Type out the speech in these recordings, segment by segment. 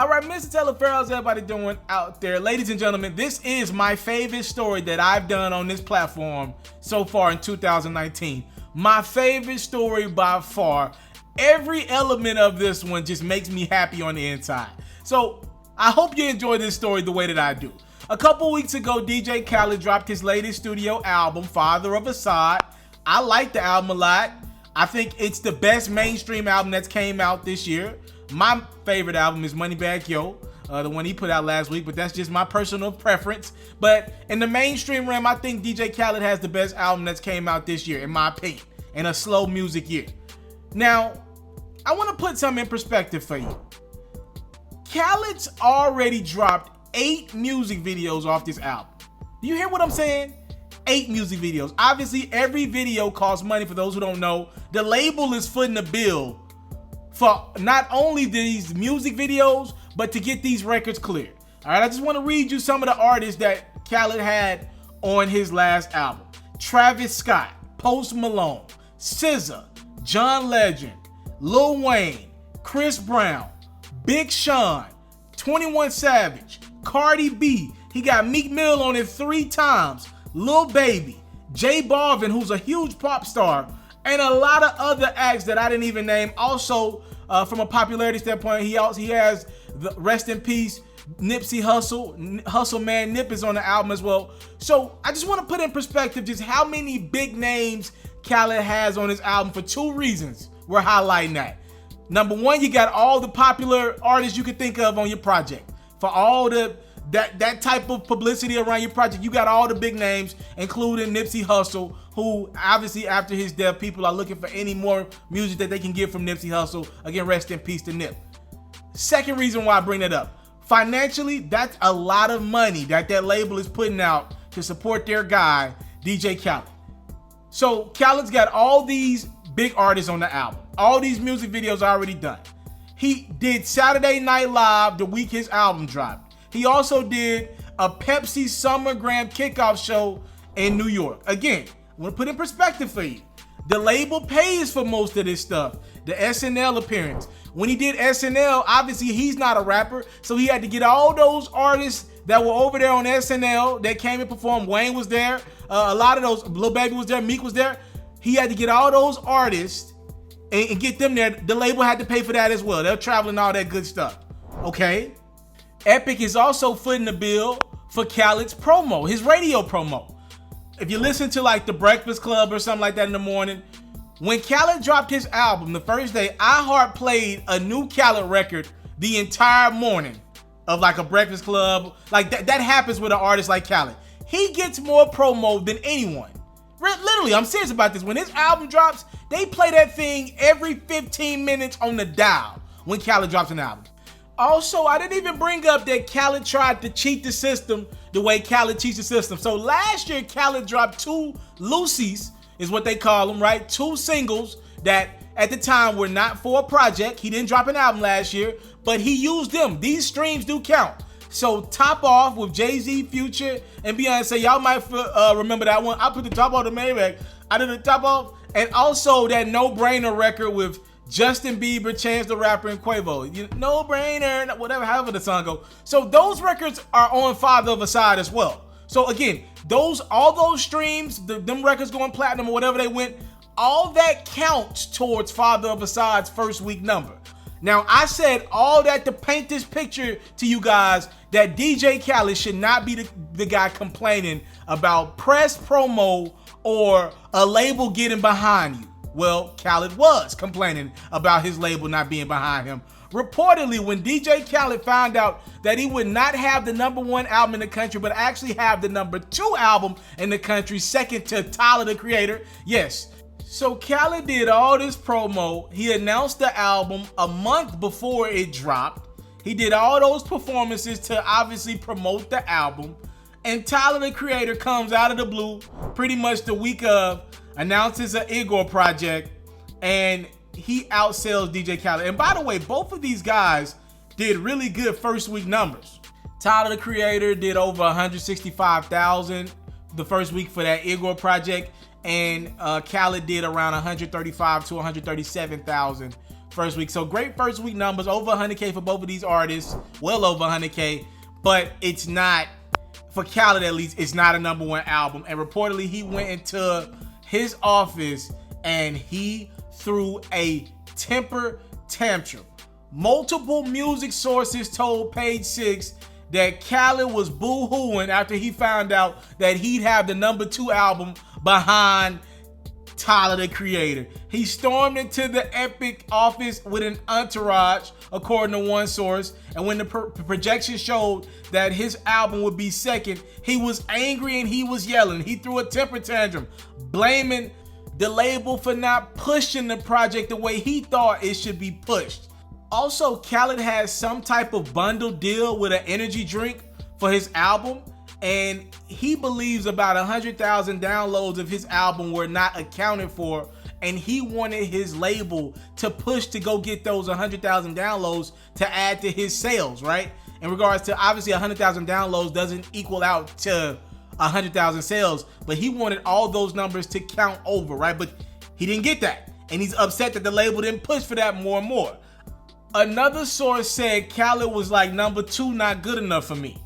All right, Mr. TALIAFERRO, how's everybody doing out there? Ladies and gentlemen, this is my favorite story that I've done on this platform so far in 2019. My favorite story by far. Every element of this one just makes me happy on the inside. So I hope you enjoy this story the way that I do. A couple weeks ago, DJ Khaled dropped his latest studio album, Father of Assad. I like the album a lot. I think it's the best mainstream album that's came out this year. My favorite album is Moneybagg Yo, the one he put out last week, but that's just my personal preference. But in the mainstream realm, I think DJ Khaled has the best album that's came out this year, in my opinion, in a slow music year. Now, I want to put something in perspective for you. Khaled's already dropped 8 music videos off this album. Do you hear what I'm saying? 8 music videos. Obviously, every video costs money. For those who don't know, the label is footing the bill for not only these music videos, but to get these records cleared. All right, I just want to read you some of the artists that Khaled had on his last album. Travis Scott, Post Malone, SZA, John Legend, Lil Wayne, Chris Brown, Big Sean, 21 Savage, Cardi B. He got Meek Mill on it 3 times. Lil Baby, J Balvin, who's a huge pop star, and a lot of other acts that I didn't even name. Also, from a popularity standpoint, he has the rest in peace Nipsey Hussle man. Nip is on the album as well. So I just want to put in perspective just how many big names Khaled has on his album for 2 reasons. We're highlighting that. Number 1, you got all the popular artists you could think of on your project. For all that type of publicity around your project, you got all the big names, including Nipsey Hussle, who obviously after his death, people are looking for any more music that they can get from Nipsey Hussle. Again, rest in peace to Nip. Second reason why I bring that up. Financially, that's a lot of money that label is putting out to support their guy, DJ Khaled. So Khaled's got all these big artists on the album. All these music videos are already done. He did Saturday Night Live the week his album dropped. He also did a Pepsi Summer Grand Kickoff show in New York. Again, I want to put in perspective for you. The label pays for most of this stuff. The SNL appearance. When he did SNL, obviously he's not a rapper, so he had to get all those artists that were over there on SNL that came and performed. Wayne was there. A lot of those, Lil Baby was there, Meek was there. He had to get all those artists and get them there. The label had to pay for that as well. They're traveling, all that good stuff. Okay? Epic is also footing the bill for Khaled's promo, his radio promo. If you listen to like The Breakfast Club or something like that in the morning, when Khaled dropped his album the first day, iHeart played a new Khaled record the entire morning of like a Breakfast Club. Like that happens with an artist like Khaled. He gets more promo than anyone. Literally, I'm serious about this. When his album drops, they play that thing every 15 minutes on the dial when Khaled drops an album. Also, I didn't even bring up that Khaled tried to cheat the system the way Khaled cheats the system. So last year, Khaled dropped 2 Lucy's, is what they call them, right? 2 singles that at the time were not for a project. He didn't drop an album last year, but he used them. These streams do count. So Top Off with Jay-Z, Future, and Beyonce. Y'all might remember that one. I put the top off the Maybach. I did the top off. And also that No Brainer record with Justin Bieber, Chance the Rapper, and Quavo. No Brainer, whatever, however the song goes. So those records are on Father of Assad as well. So again, all those streams, them records going platinum or whatever they went, all that counts towards Father of Assad's first week number. Now, I said all that to paint this picture to you guys that DJ Khaled should not be the guy complaining about press promo or a label getting behind you. Well, Khaled was complaining about his label not being behind him. Reportedly, when DJ Khaled found out that he would not have the #1 album in the country, but actually have the #2 album in the country, second to Tyler, the Creator. Yes. So Khaled did all this promo. He announced the album a month before it dropped. He did all those performances to obviously promote the album. And Tyler, the Creator, comes out of the blue pretty much the week of, announces an Igor project, and he outsells DJ Khaled. And by the way, both of these guys did really good first week numbers. Tyler, the Creator, did over 165,000 the first week for that Igor project, and Khaled did around 135 to 137,000 first week. So great first week numbers, over 100K for both of these artists, well over 100K, but it's not, for Khaled at least, it's not a #1 album. And reportedly he went into his office and he threw a temper tantrum. Multiple music sources told Page Six that Khaled was boo-hooing after he found out that he'd have the #2 album behind Tyler, the Creator. He stormed into the Epic office with an entourage, according to one source, and when the projection showed that his album would be second, he was angry and he was yelling. He threw a temper tantrum, blaming the label for not pushing the project the way he thought it should be pushed. Also, Khaled has some type of bundle deal with an energy drink for his album, and he believes about 100,000 downloads of his album were not accounted for, and he wanted his label to push to go get those 100,000 downloads to add to his sales, right? In regards to, obviously 100,000 downloads doesn't equal out to 100,000 sales, but he wanted all those numbers to count over, right? But he didn't get that, and he's upset that the label didn't push for that more and more. Another source said Khaled was like, #2 not good enough for me.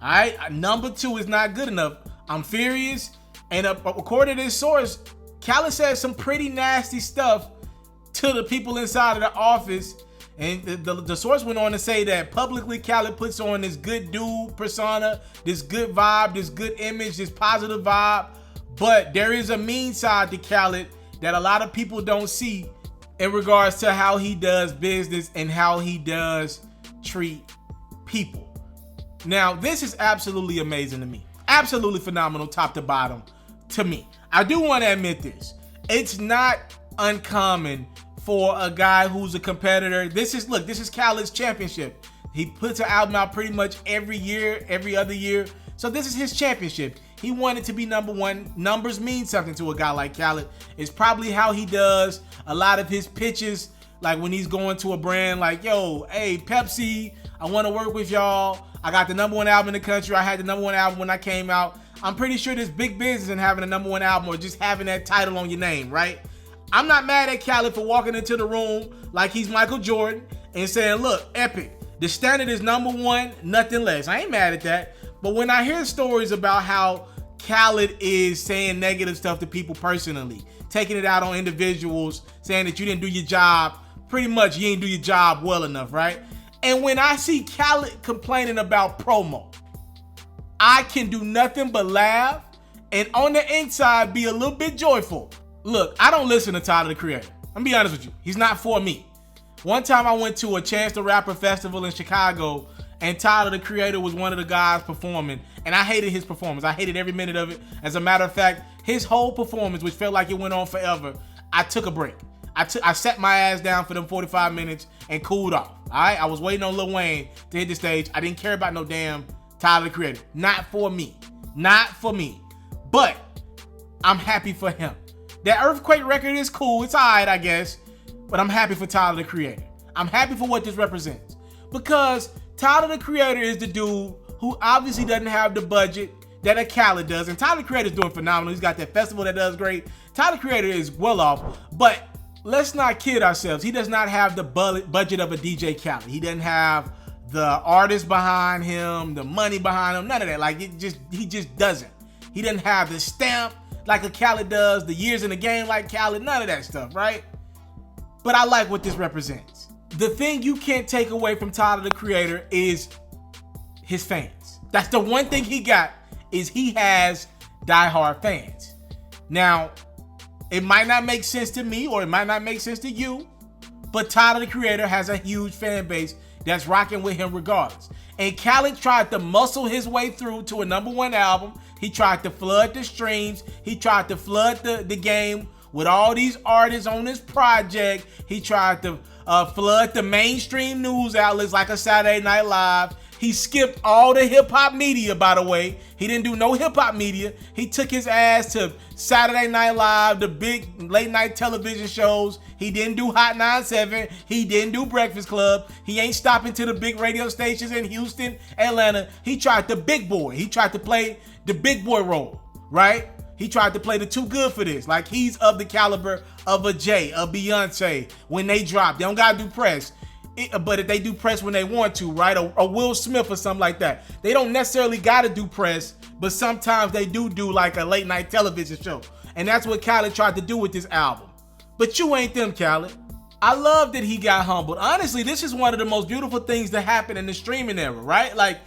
All right, #2 is not good enough. I'm furious. And according to this source, Khaled said some pretty nasty stuff to the people inside of the office. And the source went on to say that publicly Khaled puts on this good dude persona, this good vibe, this good image, this positive vibe. But there is a mean side to Khaled that a lot of people don't see in regards to how he does business and how he does treat people. Now, this is absolutely amazing to me. Absolutely phenomenal, top to bottom, to me. I do want to admit this. It's not uncommon for a guy who's a competitor. This is Khaled's championship. He puts an album out pretty much every year, every other year. So this is his championship. He wanted to be #1. Numbers mean something to a guy like Khaled. It's probably how he does a lot of his pitches, like when he's going to a brand like, yo, hey, Pepsi, I want to work with y'all. I got the #1 album in the country. I had the #1 album when I came out. I'm pretty sure there's big business in having a #1 album or just having that title on your name, right? I'm not mad at Khaled for walking into the room like he's Michael Jordan and saying, look, Epic, the standard is #1, nothing less. I ain't mad at that. But when I hear stories about how Khaled is saying negative stuff to people personally, taking it out on individuals, saying that you didn't do your job, pretty much you didn't do your job well enough, right? And when I see Khaled complaining about promo, I can do nothing but laugh and on the inside be a little bit joyful. Look, I don't listen to Tyler, the Creator. I'm gonna be honest with you. He's not for me. One time I went to a Chance the Rapper festival in Chicago, and Tyler, the Creator, was one of the guys performing, and I hated his performance. I hated every minute of it. As a matter of fact, his whole performance, which felt like it went on forever, I took a break. I sat my ass down for them 45 minutes and cooled off. All right, I was waiting on Lil Wayne to hit the stage. I didn't care about no damn Tyler, the Creator. Not for me. Not for me. But I'm happy for him. That Earthquake record is cool. It's all right, I guess. But I'm happy for Tyler, the Creator. I'm happy for what this represents. Because Tyler, the Creator is the dude who obviously doesn't have the budget that a Khaled does. And Tyler, the Creator is doing phenomenal. He's got that festival that does great. Tyler, the Creator is well off. But let's not kid ourselves. He does not have the budget of a DJ Khaled. He doesn't have the artist behind him, the money behind him, none of that. Like, he just doesn't. He doesn't have the stamp like a Khaled does, the years in the game like Khaled, none of that stuff, right? But I like what this represents. The thing you can't take away from Tyler, the Creator, is his fans. That's the one thing he got, is he has diehard fans. Now, it might not make sense to me or it might not make sense to you, but Tyler, the Creator, has a huge fan base that's rocking with him regardless. And Khaled tried to muscle his way through to a #1 album. He tried to flood the streams. He tried to flood the game with all these artists on this project. He tried to flood the mainstream news outlets like a Saturday Night Live. He skipped all the hip-hop media, by the way. He didn't do no hip-hop media. He took his ass to Saturday Night Live, the big late-night television shows. He didn't do Hot 97. He didn't do Breakfast Club. He ain't stopping to the big radio stations in Houston, Atlanta. He tried the big boy. He tried to play the big boy role, right? he tried to play the too good for this. Like he's of the caliber of a Jay, a Beyonce. When they drop, they don't gotta do press. But if they do press when they want to, right? Or Will Smith or something like that. They don't necessarily gotta do press, but sometimes they do like a late night television show. And that's what Khaled tried to do with this album. But you ain't them, Khaled. I love that he got humbled. Honestly, this is one of the most beautiful things that happened in the streaming era, right? Like,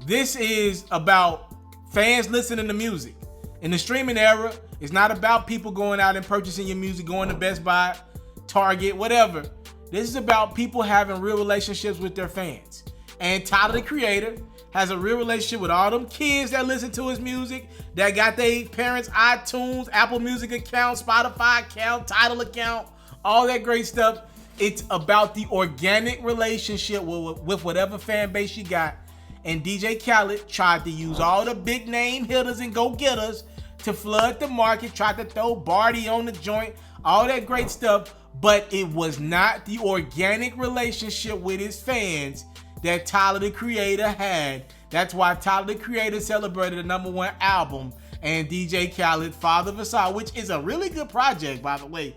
this is about fans listening to music. In the streaming era, it's not about people going out and purchasing your music, going to Best Buy, Target, whatever. This is about people having real relationships with their fans. And Tyler, the Creator, has a real relationship with all them kids that listen to his music, that got their parents' iTunes, Apple Music account, Spotify account, Tidal account, all that great stuff. It's about the organic relationship with whatever fan base you got. And DJ Khaled tried to use all the big name hitters and go-getters to flood the market, tried to throw Barty on the joint, all that great stuff. But it was not the organic relationship with his fans that Tyler, the Creator, had. That's why Tyler, the Creator, celebrated the #1 album, and DJ Khaled, Father of a Song, which is a really good project, by the way.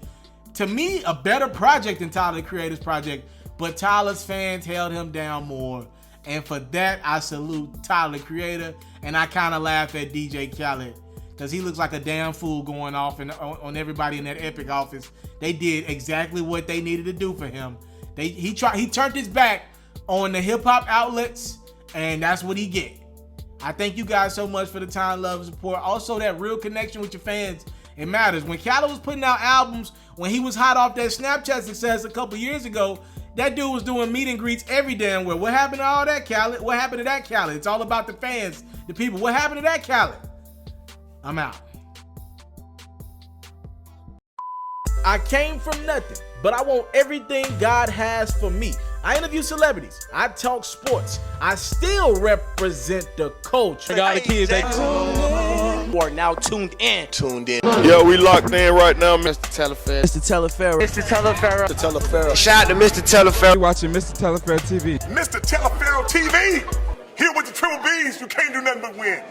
To me, a better project than Tyler, the Creator's project, but Tyler's fans held him down more. And for that, I salute Tyler, the Creator, and I kind of laugh at DJ Khaled, because he looks like a damn fool going off on everybody in that Epic office. They did exactly what they needed to do for him. He turned his back on the hip-hop outlets, and that's what he get. I thank you guys so much for the time, love, and support. Also, that real connection with your fans, it matters. When Khaled was putting out albums, when he was hot off that Snapchat success a couple years ago, that dude was doing meet and greets every damn where. What happened to all that, Khaled? What happened to that, Khaled? It's all about the fans, the people. What happened to that, Khaled? I'm out. I came from nothing, but I want everything God has for me. I interview celebrities. I talk sports. I still represent the culture. I got the kids, they are now tuned in. Yo, we locked in right now, Mr. TALIAFERRO. Mr. TALIAFERRO. Mr. TALIAFERRO. Mr. TALIAFERRO. Shout out to Mr. TALIAFERRO. You're watching Mr. TALIAFERRO TV. Mr. TALIAFERRO TV. Here with the Triple B's, you can't do nothing but win.